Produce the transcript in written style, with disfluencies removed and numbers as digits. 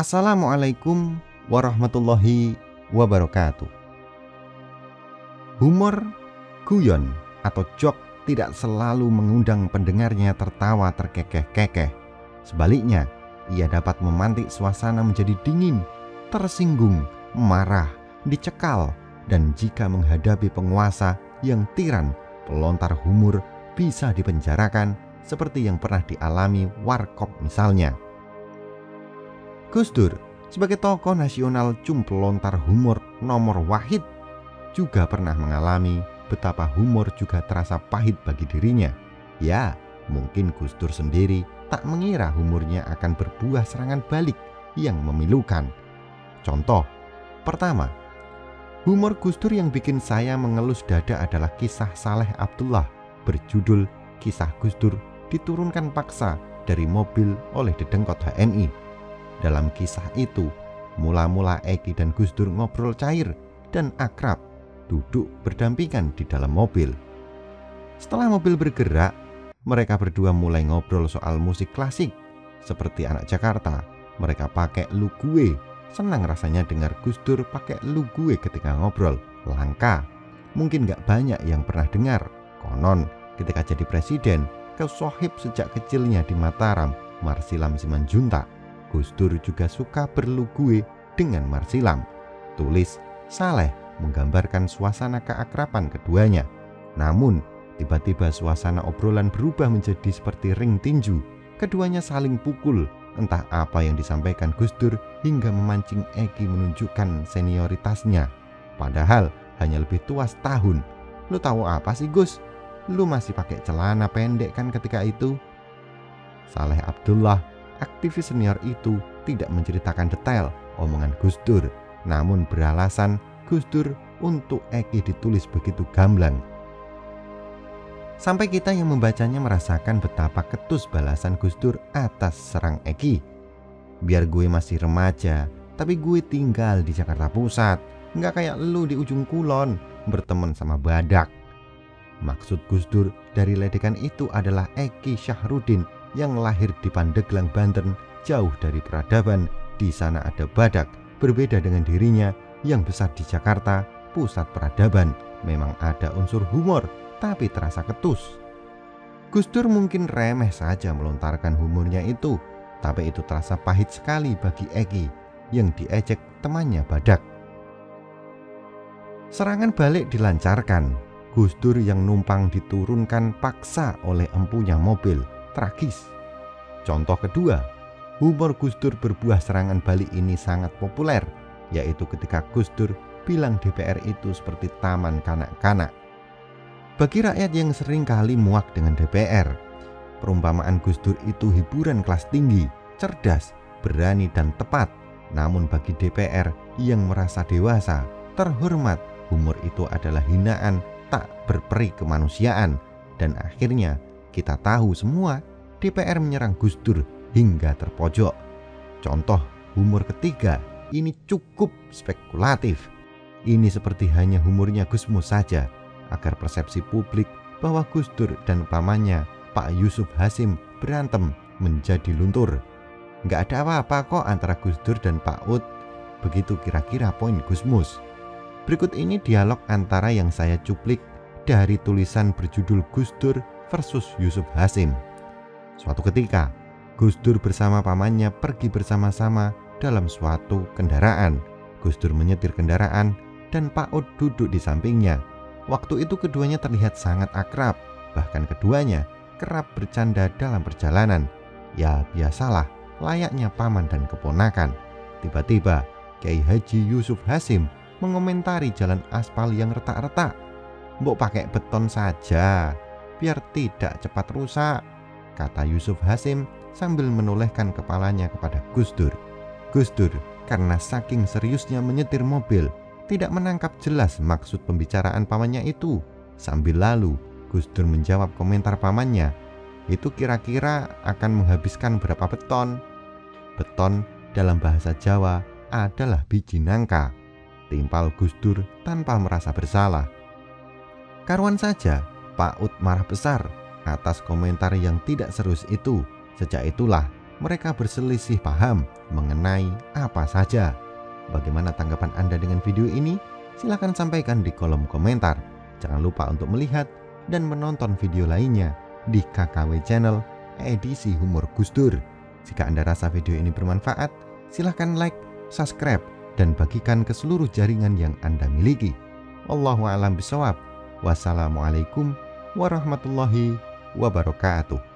Assalamualaikum warahmatullahi wabarakatuh. Humor, guyon, atau jok tidak selalu mengundang pendengarnya tertawa terkekeh-kekeh. Sebaliknya, ia dapat memantik suasana menjadi dingin, tersinggung, marah, dicekal, dan jika menghadapi penguasa yang tiran, pelontar humor bisa dipenjarakan seperti yang pernah dialami Warkop misalnya. Gus Dur sebagai tokoh nasional pelontar humor nomor wahid juga pernah mengalami betapa humor juga terasa pahit bagi dirinya. Ya, mungkin Gus Dur sendiri tak mengira humornya akan berbuah serangan balik yang memilukan. Contoh pertama, humor Gus Dur yang bikin saya mengelus dada adalah kisah Saleh Abdullah berjudul Kisah Gus Dur diturunkan paksa dari mobil oleh dedengkot HMI. Dalam kisah itu, mula-mula Eki dan Gus Dur ngobrol cair dan akrab, duduk berdampingan di dalam mobil. Setelah mobil bergerak, mereka berdua mulai ngobrol soal musik klasik. Seperti anak Jakarta, mereka pakai lu gue. Senang rasanya dengar Gus Dur pakai lu gue ketika ngobrol. Langka, mungkin gak banyak yang pernah dengar. Konon, ketika jadi presiden, kesohib sejak kecilnya di Mataram, Marsilam Simanjuntak, Gus Dur juga suka berlugue dengan Marsilam. Tulis Saleh menggambarkan suasana keakraban keduanya. Namun, tiba-tiba suasana obrolan berubah menjadi seperti ring tinju. Keduanya saling pukul. Entah apa yang disampaikan Gus Dur hingga memancing Eki menunjukkan senioritasnya. Padahal hanya lebih tua setahun. Lu tahu apa sih Gus? Lu masih pakai celana pendek kan ketika itu? Saleh Abdullah, aktivis senior itu, tidak menceritakan detail omongan Gus Dur, namun beralasan Gus Dur untuk Eki ditulis begitu gamblang. Sampai kita yang membacanya merasakan betapa ketus balasan Gus Dur atas serang Eki. Biar gue masih remaja, tapi gue tinggal di Jakarta Pusat, nggak kayak lu di ujung kulon berteman sama badak. Maksud Gus Dur dari ledekan itu adalah Eki Syahrudin yang lahir di Pandeglang, Banten, jauh dari peradaban. Di sana ada badak, berbeda dengan dirinya yang besar di Jakarta, pusat peradaban. Memang ada unsur humor, tapi terasa ketus. Gus Dur mungkin remeh saja melontarkan humornya itu, tapi itu terasa pahit sekali bagi Eki yang diejek temannya badak. Serangan balik dilancarkan. Gus Dur yang numpang diturunkan paksa oleh empunya mobil. Tragis. Contoh kedua, humor Gus Dur berbuah serangan balik ini sangat populer, yaitu ketika Gus Dur bilang DPR itu seperti taman kanak-kanak. Bagi rakyat yang sering kali muak dengan DPR, perumpamaan Gus Dur itu hiburan kelas tinggi, cerdas, berani dan tepat. Namun bagi DPR yang merasa dewasa, terhormat, humor itu adalah hinaan tak berperi kemanusiaan. Dan akhirnya kita tahu semua, DPR menyerang Gus Dur hingga terpojok. Contoh humor ketiga, ini cukup spekulatif. Ini seperti hanya humornya Gusmus saja, agar persepsi publik bahwa Gus Dur dan pamannya Pak Yusuf Hasim berantem menjadi luntur. Nggak ada apa-apa kok antara Gus Dur dan Pak Ud. Begitu kira-kira poin Gusmus. Berikut ini dialog antara yang saya cuplik dari tulisan berjudul Gus Dur versus Yusuf Hasim. Suatu ketika, Gus Dur bersama pamannya pergi bersama-sama dalam suatu kendaraan. Gus Dur menyetir kendaraan dan Pak Ud duduk di sampingnya. Waktu itu keduanya terlihat sangat akrab, bahkan keduanya kerap bercanda dalam perjalanan. Ya biasalah, layaknya paman dan keponakan. Tiba-tiba, Kiai Haji Yusuf Hasim mengomentari jalan aspal yang retak-retak. Mbok pakai beton saja, biar tidak cepat rusak, kata Yusuf Hasim sambil menolehkan kepalanya kepada Gus Dur. Gus Dur karena saking seriusnya menyetir mobil, tidak menangkap jelas maksud pembicaraan pamannya itu. Sambil lalu, Gus Dur menjawab komentar pamannya, itu kira-kira akan menghabiskan berapa beton? Beton dalam bahasa Jawa adalah biji nangka. Timpal Gus Dur tanpa merasa bersalah. Karuan saja, Pak Ud marah besar atas komentar yang tidak serius itu. Sejak itulah mereka berselisih paham mengenai apa saja. Bagaimana tanggapan Anda dengan video ini? Silahkan sampaikan di kolom komentar. Jangan lupa untuk melihat dan menonton video lainnya di KKW Channel edisi Humor Gus Dur. Jika Anda rasa video ini bermanfaat, silahkan like, subscribe, dan bagikan ke seluruh jaringan yang Anda miliki. Wallahu a'lam bishawab. Wassalamualaikum warahmatullahi wabarakatuh.